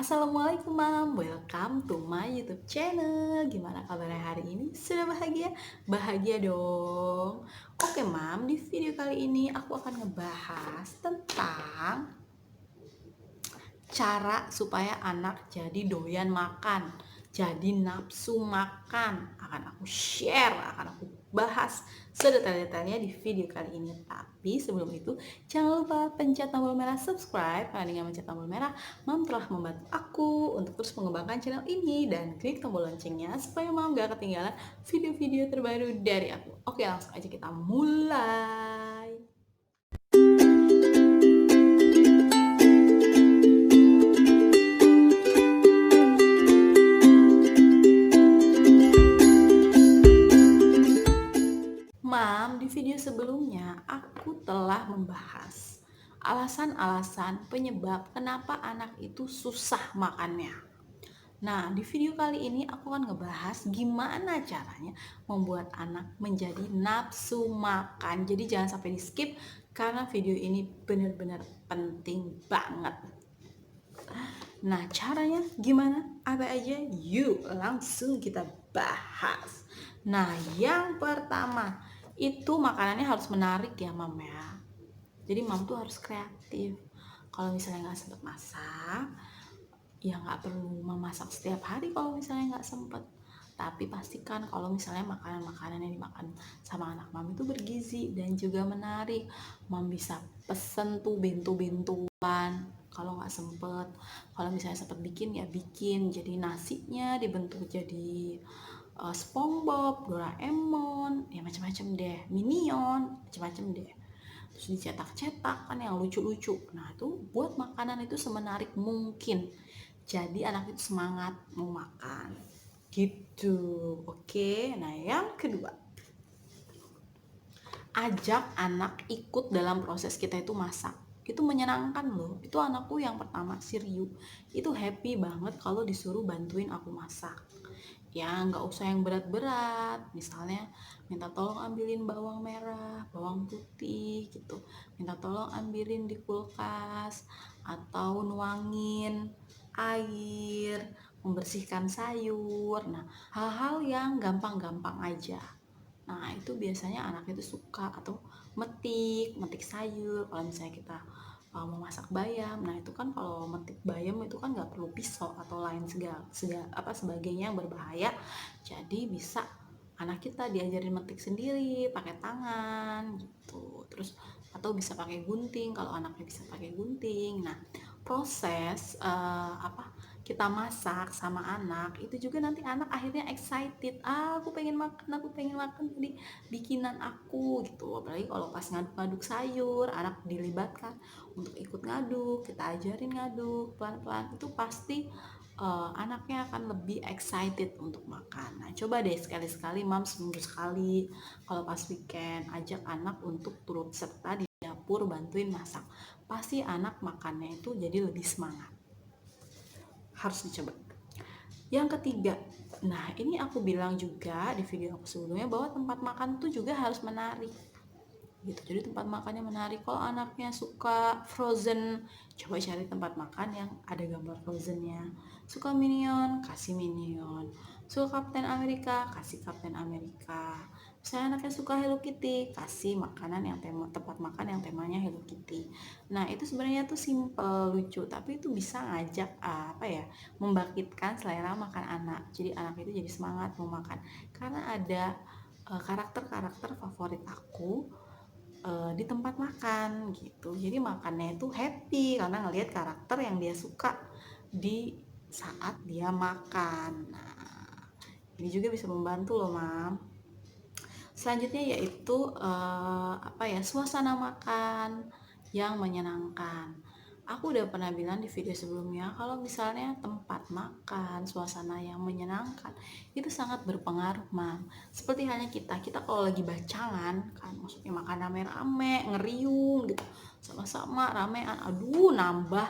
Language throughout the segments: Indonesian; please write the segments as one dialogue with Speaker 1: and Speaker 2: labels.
Speaker 1: Assalamualaikum Mam, welcome to my YouTube channel. Gimana kabarnya hari ini? Sudah bahagia? Bahagia dong. Oke Mam, di video kali ini aku akan ngebahas tentang cara supaya anak jadi doyan makan, jadi nafsu makan. Akan aku share, akan aku bahas sedetail-detailnya di video kali ini. Tapi sebelum itu, jangan lupa pencet tombol merah subscribe, karena dengan mencet tombol merah, Mam telah membantu aku untuk terus mengembangkan channel ini, dan klik tombol loncengnya supaya Mam gak ketinggalan video-video terbaru dari aku. Oke, langsung aja kita mulai. Mam, di video sebelumnya aku telah membahas alasan-alasan penyebab kenapa anak itu susah makannya. Nah, di video kali ini aku akan ngebahas gimana caranya membuat anak menjadi nafsu makan. Jadi jangan sampai di skip karena video ini benar-benar penting banget. Nah, caranya gimana? Apa aja? Yuk, langsung kita bahas. Nah, yang pertama itu makanannya harus menarik ya, Mam ya. Jadi Mam tuh harus kreatif. Kalau misalnya nggak sempet masak, ya nggak perlu memasak setiap hari kalau misalnya nggak sempet. Tapi pastikan kalau misalnya makanan-makanan yang dimakan sama anak Mam itu bergizi dan juga menarik. Mam bisa pesen tuh bento-bentoan kalau nggak sempet. Kalau misalnya sempet bikin ya bikin. Jadi nasinya dibentuk jadi SpongeBob, Doraemon, ya macam-macam deh, Minion, macam-macam deh. Terus dicetak-cetak kan yang lucu-lucu. Nah itu buat makanan itu semenarik mungkin. Jadi anak itu semangat mau makan. Gitu. Oke. Nah yang kedua, ajak anak ikut dalam proses kita itu masak. Itu menyenangkan loh. Itu anakku yang pertama, si Ryu. Itu happy banget kalau disuruh bantuin aku masak. Ya nggak usah yang berat-berat, misalnya minta tolong ambilin bawang merah, bawang putih gitu, minta tolong ambilin di kulkas, atau nuangin air, membersihkan sayur. Nah, hal-hal yang gampang-gampang aja. Nah, itu biasanya anak itu suka. Atau metik sayur. Kalau misalnya kita mau masak bayam, nah itu kan kalau metik bayam itu kan nggak perlu pisau atau lain sebagainya yang berbahaya. Jadi bisa anak kita diajarin metik sendiri pakai tangan gitu. Terus atau bisa pakai gunting kalau anaknya bisa pakai gunting. Nah, proses kita masak sama anak itu juga nanti anak akhirnya excited, aku pengen makan jadi bikinan aku gitu. Apalagi kalau pas ngaduk-ngaduk sayur, anak dilibatkan untuk ikut ngaduk, kita ajarin ngaduk pelan-pelan, itu pasti anaknya akan lebih excited untuk makan. Nah coba deh sekali-sekali Mam, seminggu sekali kalau pas weekend ajak anak untuk turut serta di dapur bantuin masak, pasti anak makannya itu jadi lebih semangat. Harus dicoba. Yang ketiga, nah ini aku bilang juga di video aku sebelumnya bahwa tempat makan tuh juga harus menarik gitu. Jadi tempat makannya menarik. Kalau anaknya suka Frozen, coba cari tempat makan yang ada gambar Frozennya. Suka Minion, kasih Minion. Suka Captain America, kasih Captain America. Misalnya anaknya suka Hello Kitty, kasih makanan yang tempat makan yang temanya Hello Kitty. Nah itu sebenarnya tuh simple, lucu, tapi itu bisa ngajak membangkitkan selera makan anak. Jadi anak itu jadi semangat mau makan karena ada karakter-karakter favorit aku di tempat makan gitu. Jadi makannya itu happy karena ngelihat karakter yang dia suka di saat dia makan. Nah, ini juga bisa membantu loh, Mam. Selanjutnya yaitu suasana makan yang menyenangkan. Aku udah pernah bilang di video sebelumnya kalau misalnya tempat makan, suasana yang menyenangkan itu sangat berpengaruh, Mam. Seperti halnya kita kalau lagi bacangan kan, maksudnya makan rame-rame, ngeriung gitu, sama-sama ramean, aduh nambah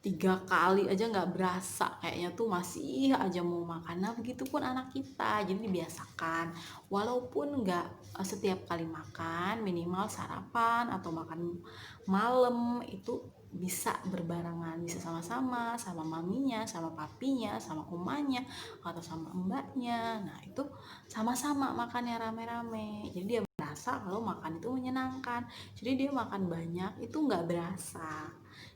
Speaker 1: 3 kali aja nggak berasa, kayaknya tuh masih aja mau makan. Nah begitupun anak kita, jadi dibiasakan walaupun nggak setiap kali makan, minimal sarapan atau makan malam itu bisa berbarengan, bisa sama-sama, sama maminya, sama papinya, sama omanya, atau sama mbaknya. Nah itu sama-sama makannya rame-rame, jadi dia berasa kalau makan itu menyenangkan. Jadi dia makan banyak itu nggak berasa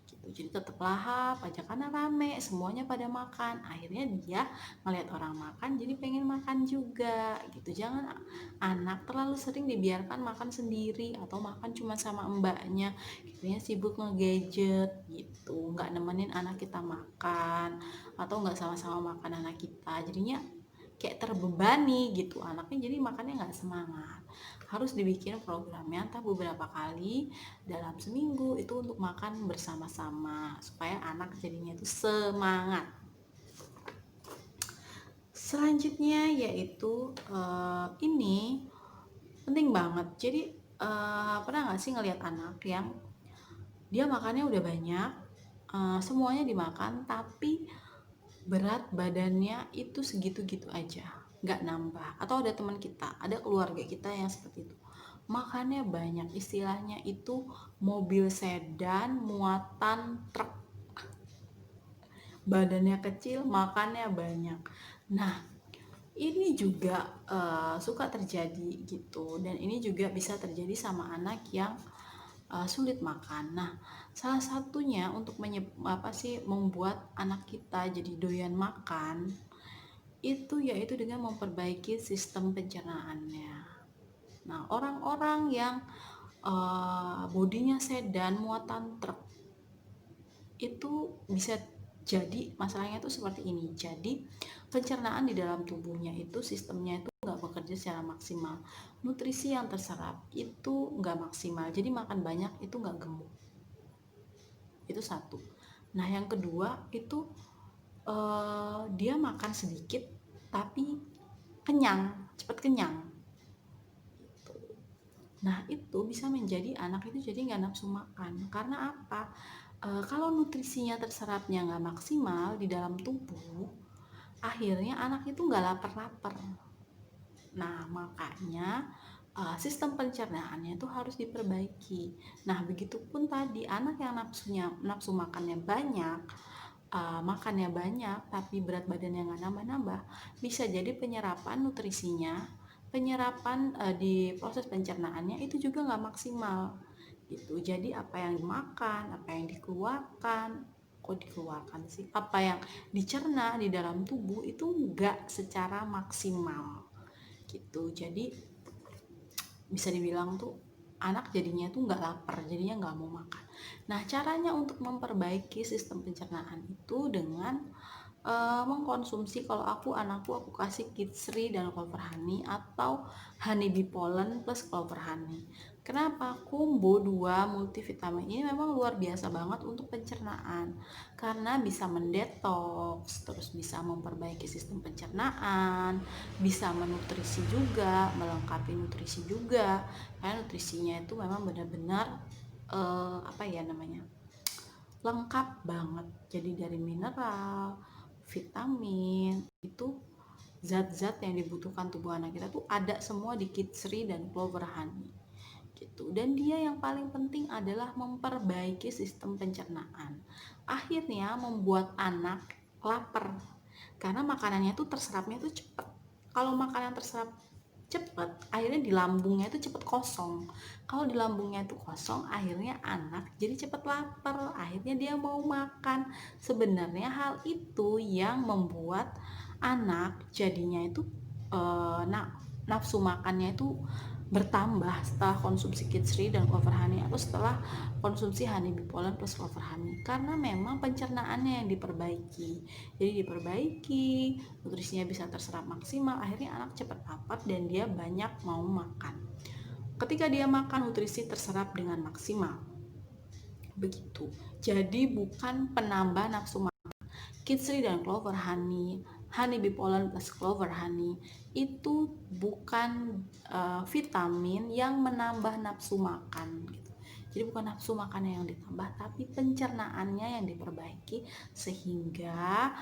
Speaker 1: gitu, jadi tetap lahap aja karena rame, semuanya pada makan. Akhirnya dia ngelihat orang makan jadi pengen makan juga gitu. Jangan anak terlalu sering dibiarkan makan sendiri atau makan cuma sama mbaknya, akhirnya sibuk nge-gadget gitu, nggak nemenin anak kita makan atau nggak sama-sama makan anak kita, jadinya kayak terbebani gitu anaknya, jadi makannya nggak semangat. Harus dibikin programnya entah beberapa kali dalam seminggu itu untuk makan bersama-sama supaya anak jadinya itu semangat. Selanjutnya yaitu ini penting banget. Jadi pernah nggak sih ngelihat anak yang dia makannya udah banyak, semuanya dimakan, tapi berat badannya itu segitu-gitu aja, nggak nambah. Atau ada teman kita, ada keluarga kita yang seperti itu, makannya banyak, istilahnya itu mobil sedan muatan truk, badannya kecil, makannya banyak. Nah ini juga suka terjadi gitu, dan ini juga bisa terjadi sama anak yang sulit makan. Nah, salah satunya untuk membuat anak kita jadi doyan makan itu yaitu dengan memperbaiki sistem pencernaannya. Nah, orang-orang yang bodinya sedan muatan truk itu bisa jadi masalahnya itu seperti ini. Jadi pencernaan di dalam tubuhnya itu sistemnya itu nggak bekerja secara maksimal, nutrisi yang terserap itu nggak maksimal, jadi makan banyak itu nggak gemuk. Itu satu. Nah yang kedua itu dia makan sedikit tapi kenyang, cepat kenyang. Nah itu bisa menjadi anak itu jadi nggak nafsu makan. Karena apa? Kalau nutrisinya terserapnya nggak maksimal di dalam tubuh, akhirnya anak itu nggak lapar-lapar. Nah makanya sistem pencernaannya itu harus diperbaiki. Nah begitupun tadi anak yang nafsu makannya banyak, makannya banyak tapi berat badannya nggak nambah-nambah, bisa jadi penyerapan nutrisinya, penyerapan di proses pencernaannya itu juga nggak maksimal gitu. Jadi apa yang dimakan, apa yang dikeluarkan sih, apa yang dicerna di dalam tubuh itu nggak secara maksimal gitu. Jadi bisa dibilang tuh anak jadinya tuh nggak lapar, jadinya nggak mau makan. Nah caranya untuk memperbaiki sistem pencernaan itu dengan mengkonsumsi, kalau anakku kasih Kidsri dan Clover Honey atau Honeybee Pollen plus Clover Honey. Kenapa? Combo 2 multivitamin ini memang luar biasa banget untuk pencernaan karena bisa mendetoks, terus bisa memperbaiki sistem pencernaan, bisa menutrisi juga, melengkapi nutrisi juga. Karena nutrisinya itu memang benar-benar lengkap banget. Jadi dari mineral, vitamin, itu zat-zat yang dibutuhkan tubuh anak kita tuh ada semua di Kidsri dan Clover Honey gitu. Dan dia yang paling penting adalah memperbaiki sistem pencernaan. Akhirnya membuat anak lapar karena makanannya tuh terserapnya tuh cepet. Kalau makanan terserap cepet, akhirnya di lambungnya itu cepet kosong. Kalau di lambungnya itu kosong, akhirnya anak jadi cepet lapar, akhirnya dia mau makan. Sebenarnya hal itu yang membuat anak jadinya itu nafsu makannya itu bertambah setelah konsumsi Kidsri dan Clover Honey atau setelah konsumsi Honeybee Pollen plus Clover Honey, karena memang pencernaannya yang diperbaiki. Jadi diperbaiki, nutrisinya bisa terserap maksimal, akhirnya anak cepat lapar dan dia banyak mau makan. Ketika dia makan, nutrisi terserap dengan maksimal. Begitu. Jadi bukan penambah nafsu makan. Kidsri dan Clover Honey, Honeybee Pollen plus Clover Honey itu bukan vitamin yang menambah nafsu makan gitu. Jadi bukan nafsu makannya yang ditambah, tapi pencernaannya yang diperbaiki sehingga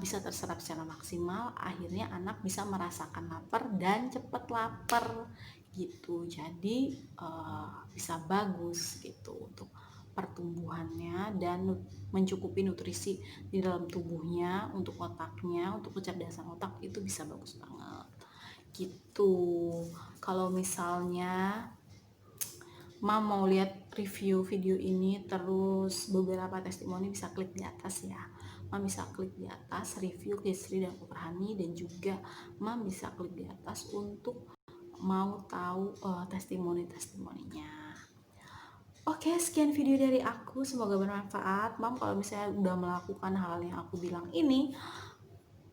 Speaker 1: bisa terserap secara maksimal. Akhirnya anak bisa merasakan lapar dan cepat lapar gitu. Jadi bisa bagus gitu untuk pertumbuhannya dan mencukupi nutrisi di dalam tubuhnya, untuk otaknya, untuk kecerdasan otak itu bisa bagus banget gitu. Kalau misalnya Mam mau lihat review video ini terus beberapa testimoni, bisa klik di atas ya. Mam bisa klik di atas review Kesri dan Kuperhani, dan juga Mam bisa klik di atas untuk mau tahu testimoni-testimoninya. Oke, sekian video dari aku, semoga bermanfaat. Mam kalau misalnya udah melakukan hal yang aku bilang ini,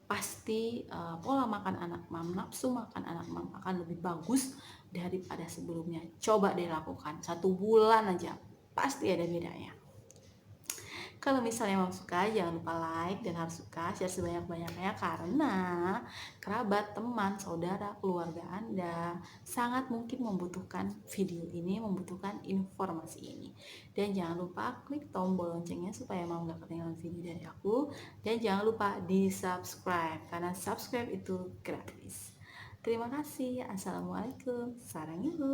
Speaker 1: pasti pola makan anak Mam, nafsu makan anak Mam akan lebih bagus daripada sebelumnya. Coba deh lakukan 1 bulan aja, pasti ada bedanya. Kalau misalnya Mam suka, jangan lupa like dan harus suka, share sebanyak-banyaknya, karena kerabat, teman, saudara, keluarga Anda sangat mungkin membutuhkan video ini, membutuhkan informasi ini. Dan jangan lupa klik tombol loncengnya supaya Mam gak ketinggalan video dari aku. Dan jangan lupa di subscribe, karena subscribe itu gratis. Terima kasih. Assalamualaikum. Sarang ibu.